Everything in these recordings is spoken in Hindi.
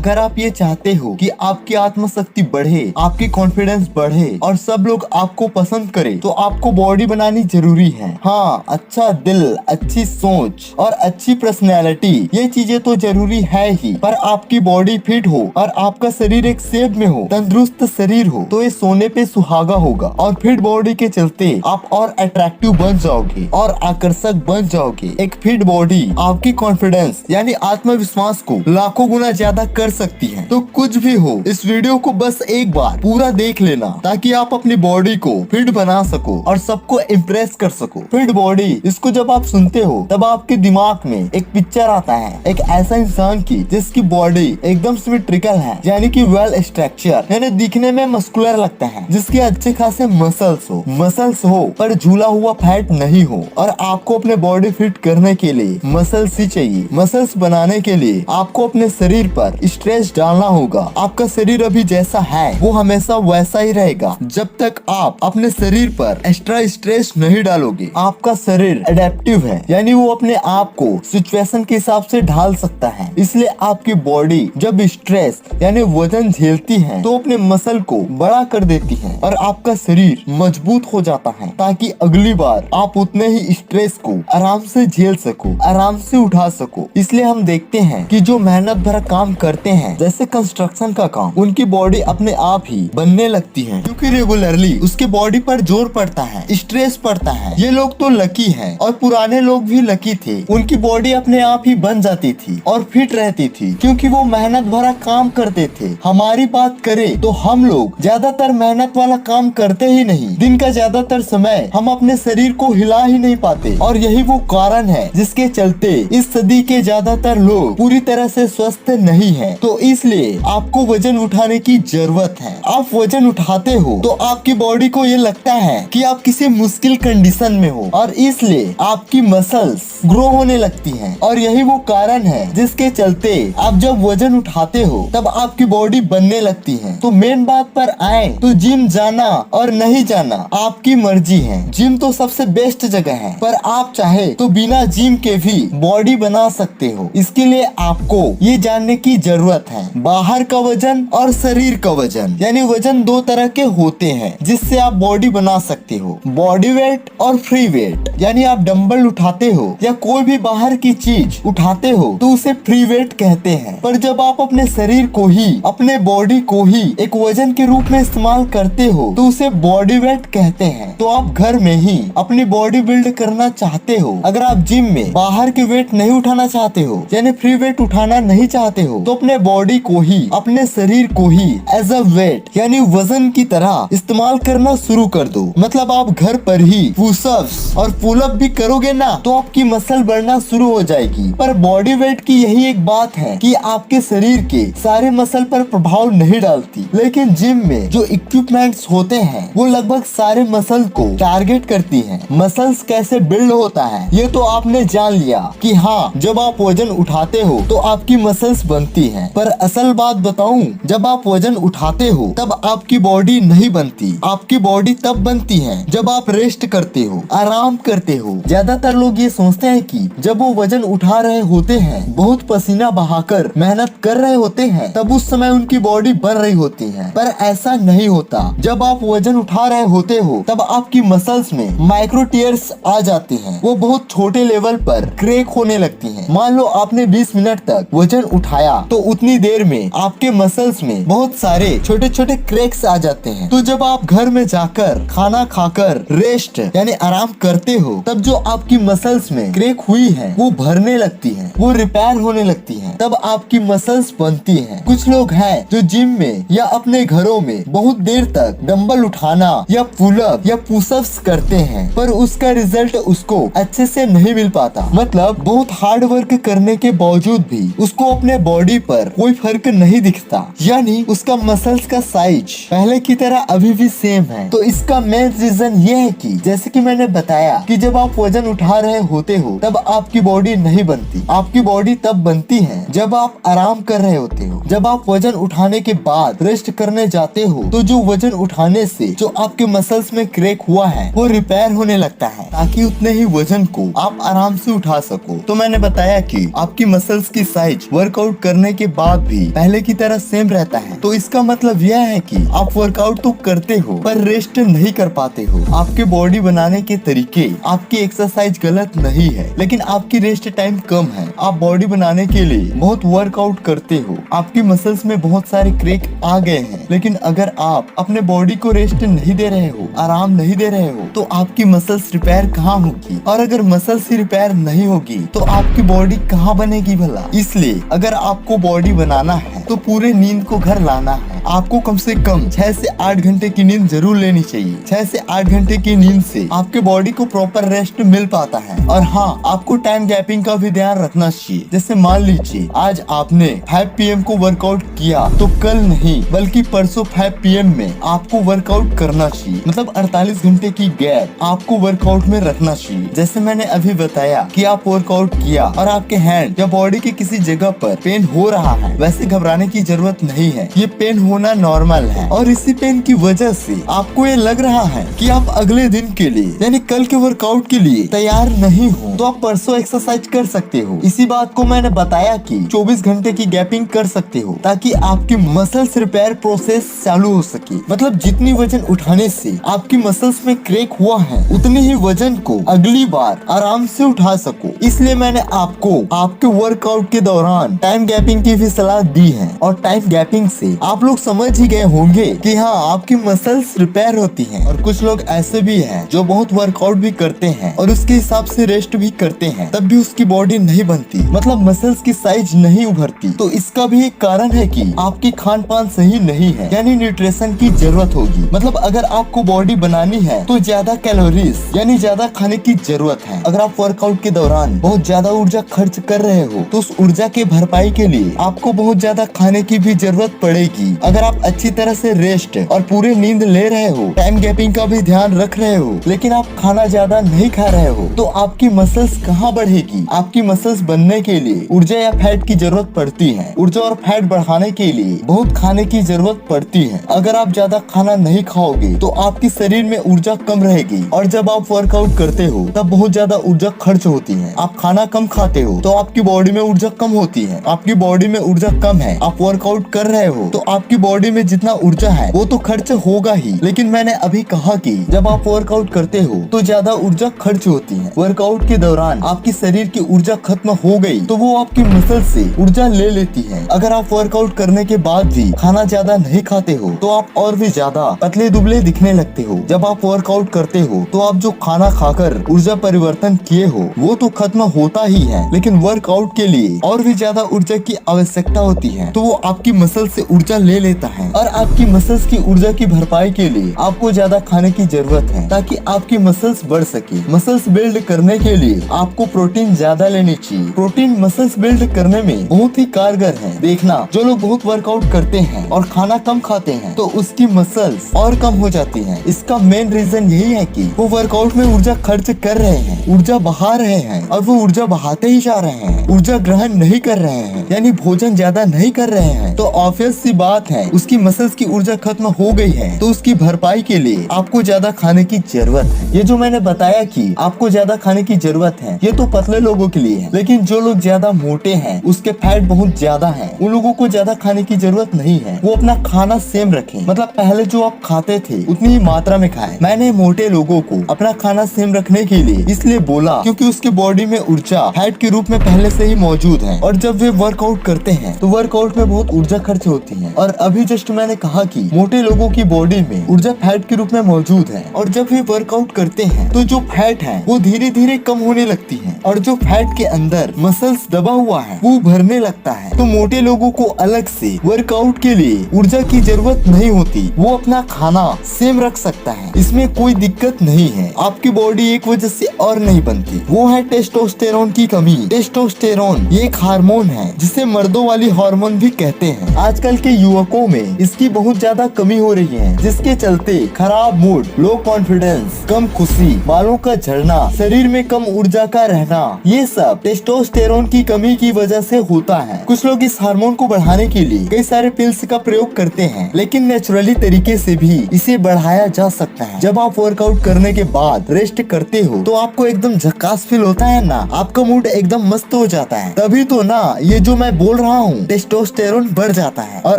अगर आप ये चाहते हो कि आपकी आत्मशक्ति बढ़े, आपकी कॉन्फिडेंस बढ़े और सब लोग आपको पसंद करें, तो आपको बॉडी बनानी जरूरी है। हाँ, अच्छा दिल, अच्छी सोच और अच्छी पर्सनैलिटी, ये चीजें तो जरूरी है ही, पर आपकी बॉडी फिट हो और आपका शरीर एक शेप में हो, तंदुरुस्त शरीर हो, तो ये सोने पे सुहागा होगा। और फिट बॉडी के चलते आप और अट्रैक्टिव बन जाओगे और आकर्षक बन जाओगे। एक फिट बॉडी आपकी कॉन्फिडेंस यानी आत्मविश्वास को लाखों गुना ज्यादा कर सकती है। तो कुछ भी हो, इस वीडियो को बस एक बार पूरा देख लेना ताकि आप अपनी बॉडी को फिट बना सको और सबको इम्प्रेस कर सको। फिट बॉडी, इसको जब आप सुनते हो तब आपके दिमाग में एक पिक्चर आता है, एक ऐसा इंसान की जिसकी बॉडी एकदम सिमेट्रिकल है, यानी कि वेल स्ट्रक्चर, यानी दिखने में मस्कुलर लगता है, जिसके अच्छे खासे मसल्स हो पर झूला हुआ फैट नहीं हो। और आपको अपने बॉडी फिट करने के लिए मसल्स ही चाहिए। मसल्स बनाने के लिए आपको अपने शरीर पर स्ट्रेस डालना होगा। आपका शरीर अभी जैसा है वो हमेशा वैसा ही रहेगा जब तक आप अपने शरीर पर एक्स्ट्रा स्ट्रेस नहीं डालोगे। आपका शरीर एडेप्टिव है, यानी वो अपने आप को सिचुएशन के हिसाब से ढाल सकता है। इसलिए आपकी बॉडी जब स्ट्रेस यानी वजन झेलती है तो अपने मसल को बड़ा कर देती है और आपका शरीर मजबूत हो जाता है, ताकि अगली बार आप उतने ही स्ट्रेस को आराम से झेल सको, आराम से उठा सको। इसलिए हम देखते हैं कि जो मेहनत भरा काम करते हैं, जैसे कंस्ट्रक्शन का काम, उनकी बॉडी अपने आप ही बनने लगती है, क्योंकि रेगुलरली उसके बॉडी पर जोर पड़ता है, स्ट्रेस पड़ता है। ये लोग तो लकी हैं और पुराने लोग भी लकी थे, उनकी बॉडी अपने आप ही बन जाती थी और फिट रहती थी, क्योंकि वो मेहनत भरा काम करते थे। हमारी बात करें तो हम लोग ज्यादातर मेहनत वाला काम करते ही नहीं। दिन का ज्यादातर समय हम अपने शरीर को हिला ही नहीं पाते, और यही वो कारण है जिसके चलते इस सदी के ज्यादातर लोग पूरी तरह से स्वस्थ नहीं हैं। तो इसलिए आपको वजन उठाने की जरूरत है। आप वजन उठाते हो तो आपकी बॉडी को ये लगता है कि आप किसी मुश्किल कंडीशन में हो, और इसलिए आपकी मसल्स ग्रो होने लगती हैं। और यही वो कारण है जिसके चलते आप जब वजन उठाते हो तब आपकी बॉडी बनने लगती है। तो मेन बात पर आए तो जिम जाना और नहीं जाना आपकी मर्जी है। जिम तो सबसे बेस्ट जगह है, पर आप चाहे तो बिना जिम के भी बॉडी बना सकते हो। इसके लिए आपको ये जानने की जरूरत है, बाहर का वजन और शरीर का वजन, यानी वजन दो तरह के होते हैं जिससे आप बॉडी बना सकते हो। बॉडी वेट और फ्री वेट, यानी आप डंबल उठाते हो या कोई भी बाहर की चीज उठाते हो तो उसे फ्री वेट कहते हैं। पर जब आप अपने शरीर को ही, अपने बॉडी को ही एक वजन के रूप में इस्तेमाल करते हो तो उसे बॉडी वेट कहते हैं। तो आप घर में ही अपनी बॉडी बिल्ड करना चाहते हो, अगर आप जिम में बाहर के वेट नहीं उठाना चाहते हो, यानी फ्री वेट उठाना नहीं चाहते हो, तो अपने बॉडी को ही, अपने शरीर को ही एज अ वेट यानी वजन की तरह इस्तेमाल करना शुरू कर दो। मतलब आप घर पर ही पुशअप्स और पुलअप भी करोगे ना तो आपकी मसल बढ़ना शुरू हो जाएगी। पर बॉडी वेट की यही एक बात है कि आपके शरीर के सारे मसल पर प्रभाव नहीं डालती, लेकिन जिम में जो इक्विपमेंट्स होते हैं वो लगभग सारे मसल को टारगेट करती हैं। मसल्स कैसे बिल्ड होता है ये तो आपने जान लिया कि हाँ, जब आप वजन उठाते हो तो आपकी मसल्स बनती हैं। पर असल बात बताऊं, जब आप वजन उठाते हो तब आपकी बॉडी नहीं बनती। आपकी बॉडी तब बनती है जब आप रेस्ट करते हो, आराम करते हो। ज्यादातर लोग ये सोचते हैं कि जब वो वजन उठा रहे होते हैं, बहुत पसीना बहाकर मेहनत कर रहे होते हैं, तब उस समय उनकी बॉडी बन रही होती है। पर ऐसा नहीं होता। जब आप वजन उठा रहे होते हो तब आपकी मसल्स में माइक्रो टीयर्स आ जाती हैं, वो बहुत छोटे लेवल पर क्रैक होने लगती हैं। मान लो आपने 20 मिनट तक वजन उठाया तो उतनी देर में आपके मसल्स में बहुत सारे छोटे छोटे क्रैक्स आ जाते हैं। तो जब आप घर में जाकर खाना खाकर रेस्ट यानी आराम करते हो तब जो आपकी मसल्स में क्रैक हुई है वो भरने लगती है, वो रिपेयर होने लगती है, तब आपकी मसल्स बनती हैं। कुछ लोग हैं जो जिम में या अपने घरों में बहुत देर तक डंबल उठाना या पुलअप या पुशअप्स करते हैं, पर उसका रिजल्ट उसको अच्छे से नहीं मिल पाता। मतलब बहुत हार्ड वर्क करने के बावजूद भी उसको अपने बॉडी पर कोई फर्क नहीं दिखता, यानी उसका मसल्स का साइज पहले की तरह अभी भी सेम है। तो इसका मेन रीजन ये है कि जैसे कि मैंने बताया कि जब आप वजन उठा रहे होते हो तब आपकी बॉडी नहीं बनती। आपकी बॉडी तब बनती है जब आप आराम कर रहे होते हो। जब आप वजन उठाने के बाद रेस्ट करने जाते हो तो जो वजन उठाने से जो आपके मसल्स में क्रैक हुआ है वो रिपेयर होने लगता है, ताकि उतने ही वजन को आप आराम से उठा सको। तो मैंने बताया कि आपकी मसल्स की साइज वर्कआउट करने के बाद भी पहले की तरह सेम रहता है, तो इसका मतलब यह है कि आप वर्कआउट तो करते हो पर रेस्ट नहीं कर पाते हो। आपके बॉडी बनाने के तरीके, आपकी एक्सरसाइज गलत नहीं है, लेकिन आपकी रेस्ट टाइम कम है। आप बॉडी बनाने के लिए बहुत वर्कआउट करते हो, आपकी मसल्स में बहुत सारे क्रैक आ गए हैं, लेकिन अगर आप अपने बॉडी को रेस्ट नहीं दे रहे हो, आराम नहीं दे रहे हो, तो आपकी मसल्स रिपेयर कहाँ होगी? और अगर मसल्स ही रिपेयर नहीं होगी तो आपकी बॉडी कहाँ बनेगी भला? इसलिए अगर आपको बॉडी बनाना है तो पूरे नींद को घर लाना है। आपको कम से कम 6 से 8 घंटे की नींद जरूर लेनी चाहिए। 6 से 8 घंटे की नींद से आपके बॉडी को प्रॉपर रेस्ट मिल पाता है। और हाँ, आपको टाइम गैपिंग का भी ध्यान रखना चाहिए। जैसे मान लीजिए आज आपने 5 PM को वर्कआउट किया, तो कल नहीं बल्कि परसों 5 PM में आपको वर्कआउट करना चाहिए। मतलब 48 घंटे की गैप आपको वर्कआउट में रखना चाहिए। जैसे मैंने अभी बताया कि आप वर्कआउट किया और आपके हैंड या बॉडी के किसी जगह पर पेन हो रहा है, वैसे घबराने की जरूरत नहीं है। ये पेन होना नॉर्मल है और इसी पेन की वजह से आपको ये लग रहा है कि आप अगले दिन के लिए यानी कल के वर्कआउट के लिए तैयार नहीं हो, तो आप परसों एक्सरसाइज कर सकते हो। इसी बात को मैंने बताया कि 24 घंटे की गैपिंग कर सकते हो ताकि आपकी मसल्स रिपेयर प्रोसेस चालू हो सके। मतलब जितनी वजन उठाने से आपकी मसल्स में क्रैक हुआ है, उतनी ही वजन को अगली बार आराम से उठा सको। इसलिए मैंने आपको आपके वर्कआउट के दौरान टाइम गैपिंग की भी सलाह दी है। और टाइम गैपिंग से आप लोग समझ ही गए होंगे कि हाँ, आपकी मसल्स रिपेयर होती हैं। और कुछ लोग ऐसे भी हैं जो बहुत वर्कआउट भी करते हैं और उसके हिसाब से रेस्ट भी करते हैं, तब भी उसकी बॉडी नहीं बनती, मतलब मसल्स की साइज नहीं उभरती। तो इसका भी एक कारण है कि आपकी खान पान सही नहीं है, यानी न्यूट्रिशन की जरूरत होगी। मतलब अगर आपको बॉडी बनानी है तो ज्यादा कैलोरीज यानी ज्यादा खाने की जरूरत है। अगर आप वर्कआउट के दौरान बहुत ज्यादा ऊर्जा खर्च कर रहे हो तो उस ऊर्जा के भरपाई के लिए आपको बहुत ज्यादा खाने की भी जरूरत पड़ेगी। अगर आप अच्छी तरह से रेस्ट और पूरी नींद ले रहे हो, टाइम गैपिंग का भी ध्यान रख रहे हो, लेकिन आप खाना ज्यादा नहीं खा रहे हो, तो आपकी मसल्स कहाँ बढ़ेगी? आपकी मसल्स बनने के लिए ऊर्जा या फैट की जरूरत पड़ती है। ऊर्जा और फैट बढ़ाने के लिए बहुत खाने की जरूरत पड़ती है। अगर आप ज्यादा खाना नहीं खाओगे तो आपके शरीर में ऊर्जा कम रहेगी, और जब आप वर्कआउट करते हो तब बहुत ज्यादा ऊर्जा खर्च होती है। आप खाना कम खाते हो तो आपकी बॉडी में ऊर्जा कम होती है। आपकी बॉडी में ऊर्जा कम है, आप वर्कआउट कर रहे हो तो आपकी बॉडी में जितना ऊर्जा है वो तो खर्च होगा ही। लेकिन मैंने अभी कहा कि जब आप वर्कआउट करते हो तो ज्यादा ऊर्जा खर्च होती है। वर्कआउट के दौरान आपकी शरीर की ऊर्जा खत्म हो गई तो वो आपकी मसल से ऊर्जा ले लेती है। अगर आप वर्कआउट करने के बाद भी खाना ज्यादा नहीं खाते हो तो आप और भी ज्यादा पतले दुबले दिखने लगते हो। जब आप वर्कआउट करते हो तो आप जो खाना खाकर ऊर्जा परिवर्तन किए हो वो तो खत्म होता ही है, लेकिन वर्कआउट के लिए और भी ज्यादा ऊर्जा की आवश्यकता होती है, तो वो आपकी मसल से ऊर्जा ले लेता है। और आपकी मसल्स की ऊर्जा की भरपाई के लिए आपको ज्यादा खाने की जरूरत है ताकि आपकी मसल्स बढ़ सके। मसल्स बिल्ड करने के लिए आपको प्रोटीन ज्यादा लेनी चाहिए। प्रोटीन मसल्स बिल्ड करने में बहुत ही कारगर है। देखना, जो लोग बहुत वर्कआउट करते हैं और खाना कम खाते हैं तो उसकी मसल्स और कम हो जाती हैं। इसका मेन रीजन यही है कि वो वर्कआउट में ऊर्जा खर्च कर रहे हैं, ऊर्जा बहा रहे हैं, और वो ऊर्जा बहाते ही जा रहे हैं, ऊर्जा ग्रहण नहीं कर रहे हैं, यानी भोजन ज्यादा नहीं कर रहे हैं। तो ऑब्वियस सी बात है, उसकी मसल्स की ऊर्जा खत्म हो गई है, तो उसकी भरपाई के लिए आपको ज्यादा खाने की जरूरत है। ये जो मैंने बताया कि आपको ज्यादा खाने की जरूरत है, ये तो पतले लोगों के लिए है। लेकिन जो लोग ज्यादा मोटे हैं, उसके फैट बहुत ज्यादा है, उन लोगों को ज्यादा खाने की जरूरत नहीं है। वो अपना खाना सेम रखें, मतलब पहले जो आप खाते थे उतनी ही मात्रा में खाएं। मैंने मोटे लोगों को अपना खाना सेम रखने के लिए इसलिए बोला क्योंकि उसके बॉडी में ऊर्जा फैट के रूप में पहले से ही मौजूद है, और जब वे वर्कआउट करते हैं तो वर्कआउट में बहुत ऊर्जा खर्च होती है। और अभी जस्ट मैंने कहा कि मोटे लोगों की बॉडी में ऊर्जा फैट के रूप में मौजूद है, और जब वे वर्कआउट करते हैं तो जो फैट है वो धीरे धीरे कम होने लगती है, और जो फैट के अंदर मसल्स दबा हुआ है वो भरने लगता है। तो मोटे लोगों को अलग से वर्कआउट के लिए ऊर्जा की जरूरत नहीं होती, वो अपना खाना सेम रख सकता है, इसमें कोई दिक्कत नहीं है। आपकी बॉडी एक वजह से और नहीं बनती, वो है टेस्टोस्टेरोन की कमी। टेस्टोस्टेरोन ये एक हार्मोन है जिसे मर्दों वाली हार्मोन भी कहते हैं। आजकल के युवकों लोगों में इसकी बहुत ज्यादा कमी हो रही है, जिसके चलते खराब मूड, लो कॉन्फिडेंस, कम खुशी, बालों का झड़ना, शरीर में कम ऊर्जा का रहना, ये सब टेस्टोस्टेरोन की कमी की वजह से होता है। कुछ लोग इस हार्मोन को बढ़ाने के लिए कई सारे पिल्स का प्रयोग करते हैं, लेकिन नेचुरली तरीके से भी इसे बढ़ाया जा सकता है। जब आप वर्कआउट करने के बाद रेस्ट करते हो तो आपको एकदम झकास फील होता है ना, आपका मूड एकदम मस्त हो जाता है। तभी तो ना ये जो मैं बोल रहा हूँ, टेस्टोस्टेरोन बढ़ जाता है और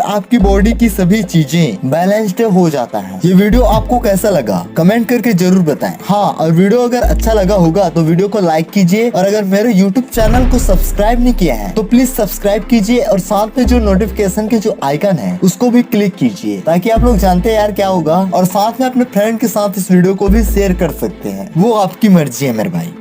आपकी बॉडी की सभी चीजें बैलेंस्ड हो जाता है। ये वीडियो आपको कैसा लगा कमेंट करके जरूर बताएं। हाँ, और वीडियो अगर अच्छा लगा होगा तो वीडियो को लाइक कीजिए, और अगर मेरे यूट्यूब चैनल को सब्सक्राइब नहीं किया है तो प्लीज सब्सक्राइब कीजिए, और साथ में जो नोटिफिकेशन के जो आइकन है उसको भी क्लिक कीजिए, ताकि आप लोग जानते हैं यार क्या होगा। और साथ में अपने फ्रेंड के साथ इस वीडियो को भी शेयर कर सकते हैं, वो आपकी मर्जी है मेरे भाई।